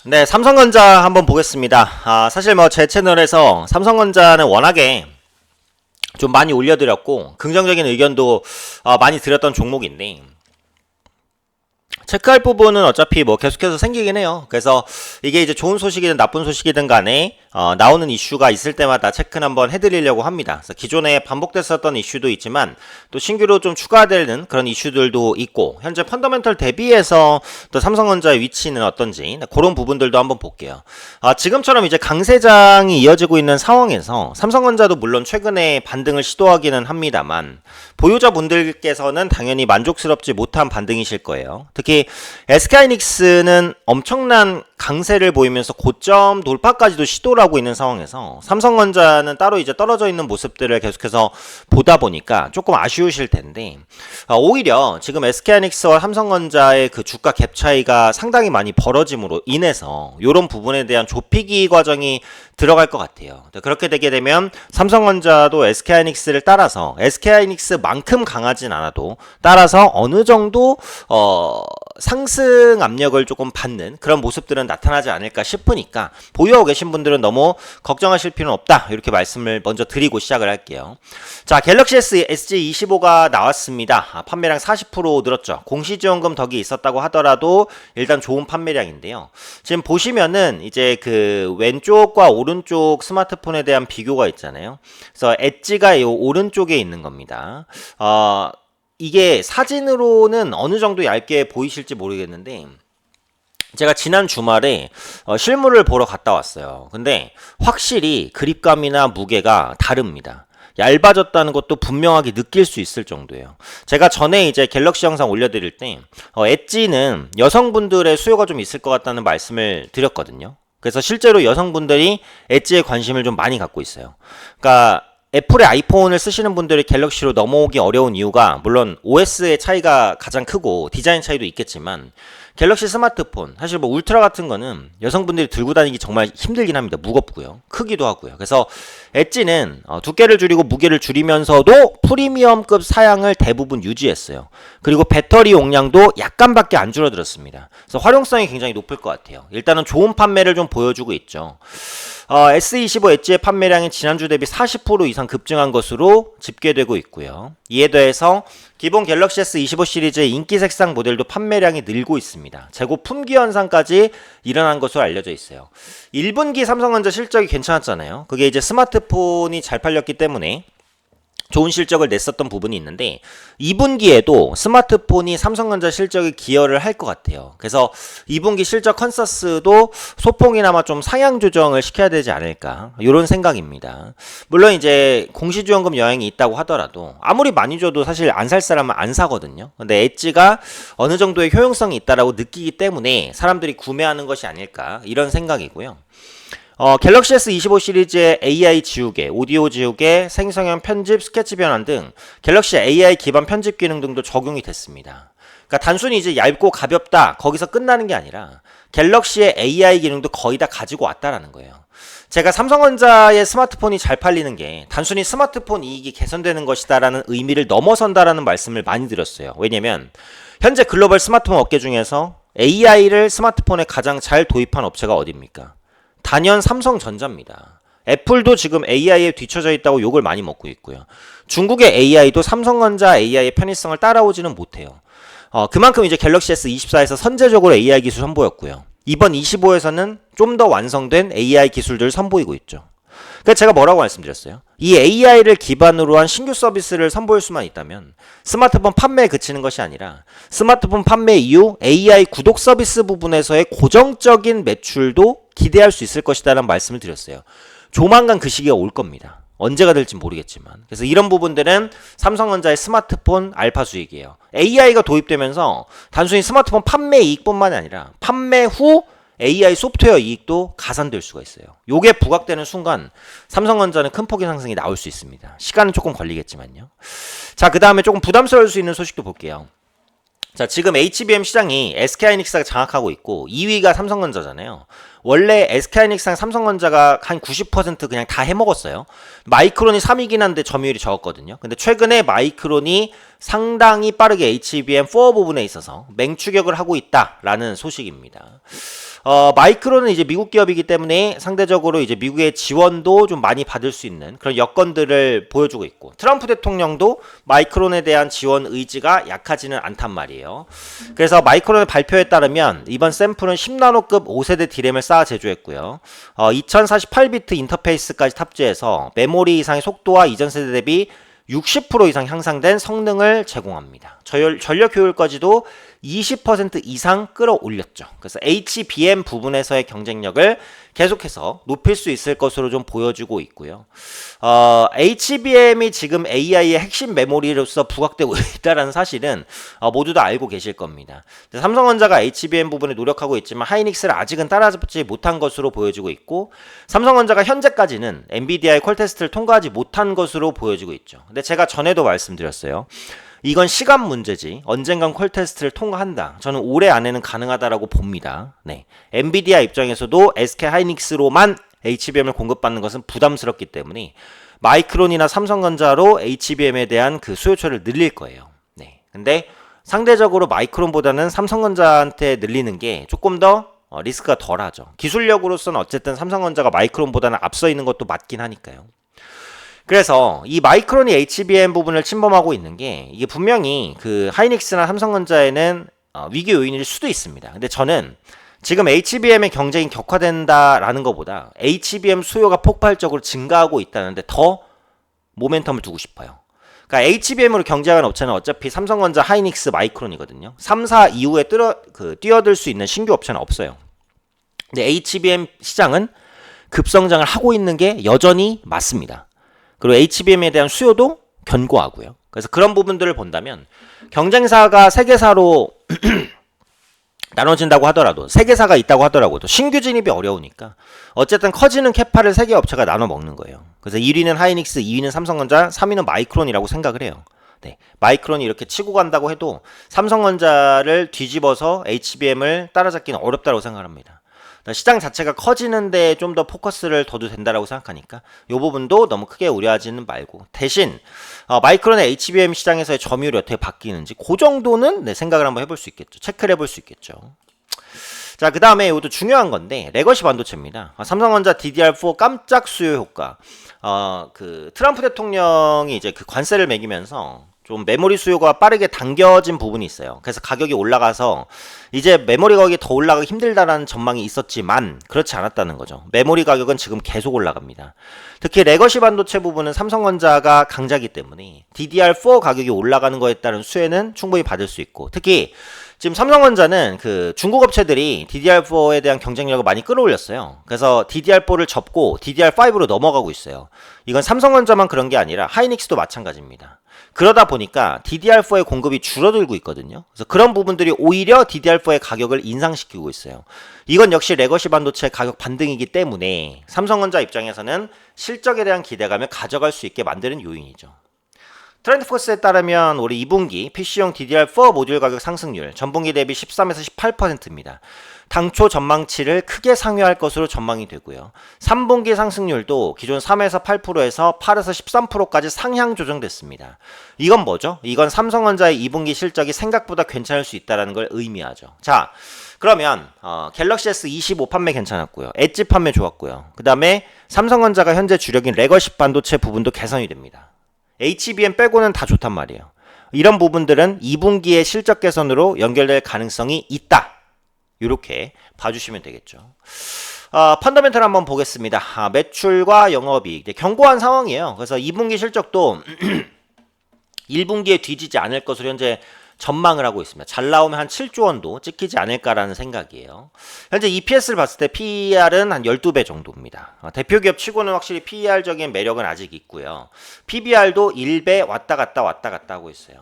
네, 삼성전자 한번 보겠습니다. 사실 뭐 제 채널에서 삼성전자는 워낙에 좀 많이 올려드렸고 긍정적인 의견도 많이 드렸던 종목인데 체크할 부분은 어차피 뭐 계속해서 생기긴 해요. 그래서 이게 이제 좋은 소식이든 나쁜 소식이든 간에 나오는 이슈가 있을 때마다 체크는 한번 해드리려고 합니다. 그래서 기존에 반복됐었던 이슈도 있지만 또 신규로 좀 추가되는 그런 이슈들도 있고 현재 펀더멘털 대비해서 또 삼성전자의 위치는 어떤지 그런 부분들도 한번 볼게요. 지금처럼 이제 강세장이 이어지고 있는 상황에서 삼성전자도 물론 최근에 반등을 시도하기는 합니다만 보유자분들께서는 당연히 만족스럽지 못한 반등이실 거예요. 특히 SK하이닉스는 엄청난 강세를 보이면서 고점 돌파까지도 시도를 하고 있는 상황에서 삼성전자는 따로 이제 떨어져 있는 모습들을 계속해서 보다 보니까 조금 아쉬우실 텐데 오히려 지금 SK하이닉스와 삼성전자의 그 주가 갭 차이가 상당히 많이 벌어짐으로 인해서 이런 부분에 대한 좁히기 과정이 들어갈 것 같아요. 그렇게 되게 되면 삼성전자도 SK하이닉스를 따라서 SK하이닉스만큼 강하진 않아도 따라서 어느 정도 상승 압력을 조금 받는 그런 모습들은 나타나지 않을까 싶으니까 보유하고 계신 분들은 너무 걱정하실 필요는 없다 이렇게 말씀을 먼저 드리고 시작을 할게요. 자, 갤럭시 S SG25가 나왔습니다. 판매량 40% 늘었죠. 공시지원금 덕이 있었다고 하더라도 일단 좋은 판매량인데요. 지금 보시면은 이제 그 왼쪽과 오른쪽 스마트폰에 대한 비교가 있잖아요. 그래서 엣지가 이 오른쪽에 있는 겁니다. 이게 사진으로는 어느 정도 얇게 보이실지 모르겠는데 제가 지난 주말에 실물을 보러 갔다 왔어요. 근데 확실히 그립감이나 무게가 다릅니다. 얇아졌다는 것도 분명하게 느낄 수 있을 정도예요. 제가 전에 이제 갤럭시 영상 올려드릴 때 엣지는 여성분들의 수요가 좀 있을 것 같다는 말씀을 드렸거든요. 그래서 실제로 여성분들이 엣지에 관심을 좀 많이 갖고 있어요. 그러니까 애플의 아이폰을 쓰시는 분들이 갤럭시로 넘어오기 어려운 이유가 물론 OS의 차이가 가장 크고 디자인 차이도 있겠지만 갤럭시 스마트폰 사실 뭐 울트라 같은 거는 여성분들이 들고 다니기 정말 힘들긴 합니다. 무겁고요. 크기도 하고요. 그래서 엣지는 두께를 줄이고 무게를 줄이면서도 프리미엄급 사양을 대부분 유지했어요. 그리고 배터리 용량도 약간밖에 안 줄어들었습니다. 그래서 활용성이 굉장히 높을 것 같아요. 일단은 좋은 판매를 좀 보여주고 있죠. S25 엣지의 판매량이 지난주 대비 40% 이상 급증한 것으로 집계되고 있고요. 이에 더해서 기본 갤럭시 S25 시리즈의 인기 색상 모델도 판매량이 늘고 있습니다. 재고 품귀 현상까지 일어난 것으로 알려져 있어요. 1분기 삼성전자 실적이 괜찮았잖아요. 그게 이제 스마트폰이 잘 팔렸기 때문에 좋은 실적을 냈었던 부분이 있는데 2분기에도 스마트폰이 삼성전자 실적에 기여를 할 것 같아요. 그래서 2분기 실적 컨센서스도 소폭이나마 좀 상향 조정을 시켜야 되지 않을까 이런 생각입니다. 물론 이제 공시지원금 영향이 있다고 하더라도 아무리 많이 줘도 사실 안 살 사람은 안 사거든요. 근데 엣지가 어느 정도의 효용성이 있다라고 느끼기 때문에 사람들이 구매하는 것이 아닐까 이런 생각이고요. 갤럭시 S25 시리즈의 AI 지우개, 오디오 지우개, 생성형 편집, 스케치 변환 등 갤럭시 AI 기반 편집 기능 등도 적용이 됐습니다. 그러니까 단순히 이제 얇고 가볍다 거기서 끝나는 게 아니라 갤럭시의 AI 기능도 거의 다 가지고 왔다라는 거예요. 제가 삼성전자의 스마트폰이 잘 팔리는 게 단순히 스마트폰 이익이 개선되는 것이다라는 의미를 넘어선다라는 말씀을 많이 드렸어요. 왜냐면 현재 글로벌 스마트폰 업계 중에서 AI를 스마트폰에 가장 잘 도입한 업체가 어디입니까? 단연 삼성전자입니다. 애플도 지금 AI에 뒤처져 있다고 욕을 많이 먹고 있고요. 중국의 AI도 삼성전자 AI의 편의성을 따라오지는 못해요. 그만큼 이제 갤럭시 S24에서 선제적으로 AI 기술 선보였고요. 이번 25에서는 좀 더 완성된 AI 기술들을 선보이고 있죠. 그래서 제가 뭐라고 말씀드렸어요? 이 AI를 기반으로 한 신규 서비스를 선보일 수만 있다면 스마트폰 판매에 그치는 것이 아니라 스마트폰 판매 이후 AI 구독 서비스 부분에서의 고정적인 매출도 기대할 수 있을 것이다라는 말씀을 드렸어요. 조만간 그 시기가 올 겁니다. 언제가 될지 모르겠지만. 그래서 이런 부분들은 삼성전자의 스마트폰 알파 수익이에요. AI가 도입되면서 단순히 스마트폰 판매 이익뿐만 아니라 판매 후 AI 소프트웨어 이익도 가산될 수가 있어요. 요게 부각되는 순간 삼성전자는 큰 폭의 상승이 나올 수 있습니다. 시간은 조금 걸리겠지만요. 자, 그 다음에 조금 부담스러울 수 있는 소식도 볼게요. 자, 지금 HBM 시장이 SK하이닉스가 장악하고 있고 2위가 삼성전자잖아요. 원래 SK하이닉스랑 삼성전자가 한 90% 그냥 다 해먹었어요. 마이크론이 3위긴 한데 점유율이 적었거든요. 근데 최근에 마이크론이 상당히 빠르게 HBM4 부분에 있어서 맹추격을 하고 있다라는 소식입니다. 마이크론은 이제 미국 기업이기 때문에 상대적으로 이제 미국의 지원도 좀 많이 받을 수 있는 그런 여건들을 보여주고 있고, 트럼프 대통령도 마이크론에 대한 지원 의지가 약하지는 않단 말이에요. 그래서 마이크론의 발표에 따르면 이번 샘플은 10나노급 5세대 D램을 쌓아 제조했고요. 2048비트 인터페이스까지 탑재해서 메모리 이상의 속도와 이전 세대 대비 60% 이상 향상된 성능을 제공합니다. 전력 효율까지도 20% 이상 끌어올렸죠. 그래서 HBM 부분에서의 경쟁력을 계속해서 높일 수 있을 것으로 좀 보여지고 있고요. HBM이 지금 AI의 핵심 메모리로서 부각되고 있다는 사실은 모두 다 알고 계실 겁니다. 삼성전자가 HBM 부분에 노력하고 있지만 하이닉스를 아직은 따라잡지 못한 것으로 보여지고 있고, 삼성전자가 현재까지는 엔비디아의 퀄 테스트를 통과하지 못한 것으로 보여지고 있죠. 근데 제가 전에도 말씀드렸어요. 이건 시간 문제지 언젠간 퀄 테스트를 통과한다. 저는 올해 안에는 가능하다라고 봅니다. 네. 엔비디아 입장에서도 SK 하이닉스로만 HBM을 공급받는 것은 부담스럽기 때문에 마이크론이나 삼성전자로 HBM에 대한 그 수요처를 늘릴 거예요. 네. 근데 상대적으로 마이크론보다는 삼성전자한테 늘리는 게 조금 더 리스크가 덜하죠. 기술력으로서는 어쨌든 삼성전자가 마이크론보다는 앞서 있는 것도 맞긴 하니까요. 그래서 이 마이크론이 HBM 부분을 침범하고 있는 게, 이게 분명히 그 하이닉스나 삼성전자에는 위기 요인일 수도 있습니다. 근데 저는 지금 HBM의 경쟁이 격화된다라는 것보다 HBM 수요가 폭발적으로 증가하고 있다는데 더 모멘텀을 두고 싶어요. 그러니까 HBM으로 경쟁하는 업체는 어차피 삼성전자, 하이닉스, 마이크론이거든요. 3, 4 이후에 뛰어들 수 있는 신규 업체는 없어요. 근데 HBM 시장은 급성장을 하고 있는 게 여전히 맞습니다. 그리고 HBM에 대한 수요도 견고하고요. 그래서 그런 부분들을 본다면 경쟁사가 세계사로 나눠진다고 하더라도, 세계사가 있다고 하더라도 신규 진입이 어려우니까 어쨌든 커지는 캐파를 세계 업체가 나눠 먹는 거예요. 그래서 1위는 하이닉스, 2위는 삼성전자, 3위는 마이크론이라고 생각을 해요. 네, 마이크론이 이렇게 치고 간다고 해도 삼성전자를 뒤집어서 HBM을 따라잡기는 어렵다고 생각합니다. 시장 자체가 커지는데 좀 더 포커스를 둬도 된다라고 생각하니까 이 부분도 너무 크게 우려하지는 말고, 대신 마이크론의 HBM 시장에서의 점유율이 어떻게 바뀌는지 그 정도는 생각을 한번 해볼 수 있겠죠. 체크를 해볼 수 있겠죠. 자, 그 다음에 이것도 중요한 건데 레거시 반도체입니다. 삼성전자 DDR4 깜짝 수요 효과. 그 트럼프 대통령이 이제 그 관세를 매기면서 좀 메모리 수요가 빠르게 당겨진 부분이 있어요. 그래서 가격이 올라가서 이제 메모리 가격이 더 올라가기 힘들다라는 전망이 있었지만 그렇지 않았다는 거죠. 메모리 가격은 지금 계속 올라갑니다. 특히 레거시 반도체 부분은 삼성전자가 강자기 때문에 DDR4 가격이 올라가는 거에 따른 수혜는 충분히 받을 수 있고, 특히 지금 삼성전자는 그 중국 업체들이 DDR4에 대한 경쟁력을 많이 끌어올렸어요. 그래서 DDR4를 접고 DDR5로 넘어가고 있어요. 이건 삼성전자만 그런 게 아니라 하이닉스도 마찬가지입니다. 그러다 보니까 DDR4의 공급이 줄어들고 있거든요. 그래서 그런 부분들이 오히려 DDR4의 가격을 인상시키고 있어요. 이건 역시 레거시 반도체 가격 반등이기 때문에 삼성전자 입장에서는 실적에 대한 기대감을 가져갈 수 있게 만드는 요인이죠. 트렌드포스에 따르면 올해 2분기 PC용 DDR4 모듈 가격 상승률 전분기 대비 13에서 18%입니다. 당초 전망치를 크게 상회할 것으로 전망이 되고요. 3분기 상승률도 기존 3에서 8%에서 8에서 13%까지 상향 조정됐습니다. 이건 뭐죠? 이건 삼성전자의 2분기 실적이 생각보다 괜찮을 수 있다는 걸 의미하죠. 자, 그러면 갤럭시 S25 판매 괜찮았고요. 엣지 판매 좋았고요. 그 다음에 삼성전자가 현재 주력인 레거시 반도체 부분도 개선이 됩니다. HBM 빼고는 다 좋단 말이에요. 이런 부분들은 2분기의 실적 개선으로 연결될 가능성이 있다. 이렇게 봐주시면 되겠죠. 펀더멘털 한번 보겠습니다. 매출과 영업이익 견고한 상황이에요. 그래서 2분기 실적도 1분기에 뒤지지 않을 것으로 현재 전망을 하고 있습니다. 잘 나오면 한 7조 원도 찍히지 않을까라는 생각이에요. 현재 EPS를 봤을 때 PER은 한 12배 정도입니다. 대표 기업 치고는 확실히 PER적인 매력은 아직 있고요. PBR도 1배 왔다 갔다 하고 있어요.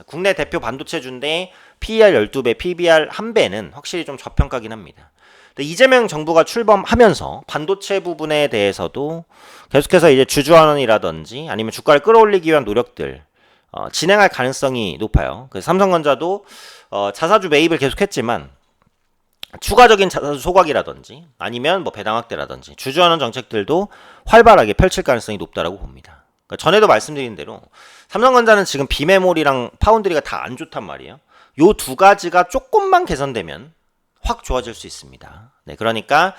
국내 대표 반도체주인데 PER 12배, PBR 1배는 확실히 좀 저평가긴 합니다. 이재명 정부가 출범하면서 반도체 부분에 대해서도 계속해서 이제 주주환원이라든지 아니면 주가를 끌어올리기 위한 노력들 진행할 가능성이 높아요. 그래서 삼성전자도 자사주 매입을 계속했지만 추가적인 자사주 소각이라든지 아니면 뭐 배당 확대라든지 주주환원 정책들도 활발하게 펼칠 가능성이 높다라고 봅니다. 그러니까 전에도 말씀드린 대로 삼성전자는 지금 비메모리랑 파운드리가 다 안 좋단 말이에요. 요 두 가지가 조금만 개선되면 확 좋아질 수 있습니다. 네, 그러니까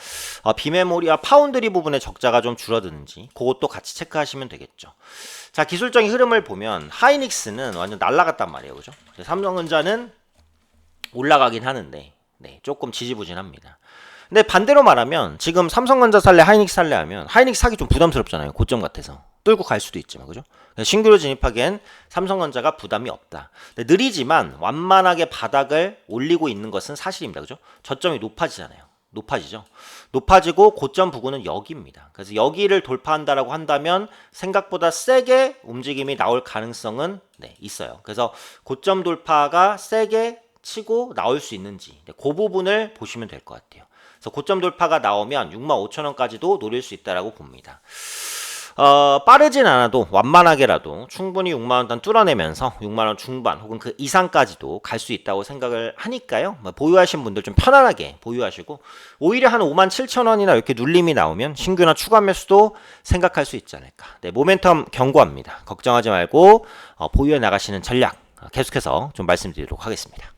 비메모리와 파운드리 부분의 적자가 좀 줄어드는지 그것도 같이 체크하시면 되겠죠. 자, 기술적인 흐름을 보면 하이닉스는 완전 날아갔단 말이에요, 그죠? 삼성전자는 올라가긴 하는데 네, 조금 지지부진합니다. 근데 반대로 말하면 지금 삼성전자 살래 하이닉스 살래 하면 하이닉스 사기 좀 부담스럽잖아요. 고점 같아서 뚫고 갈 수도 있지만, 그죠? 신규로 진입하기엔 삼성전자가 부담이 없다. 느리지만 완만하게 바닥을 올리고 있는 것은 사실입니다. 그죠? 저점이 높아지잖아요. 높아지죠. 높아지고 고점 부근은 여기입니다. 그래서 여기를 돌파한다라고 한다면 생각보다 세게 움직임이 나올 가능성은 네, 있어요. 그래서 고점 돌파가 세게 치고 나올 수 있는지 그 부분을 보시면 될 것 같아요. 그래서 고점 돌파가 나오면 65,000원까지도 노릴 수 있다라고 봅니다. 빠르진 않아도 완만하게라도 충분히 6만원 뚫어내면서 6만원 중반 혹은 그 이상까지도 갈 수 있다고 생각을 하니까요. 보유하신 분들 좀 편안하게 보유하시고 오히려 한 57,000원이나 이렇게 눌림이 나오면 신규나 추가 매수도 생각할 수 있지 않을까. 네, 모멘텀 견고합니다. 걱정하지 말고 보유해 나가시는 전략 계속해서 좀 말씀드리도록 하겠습니다.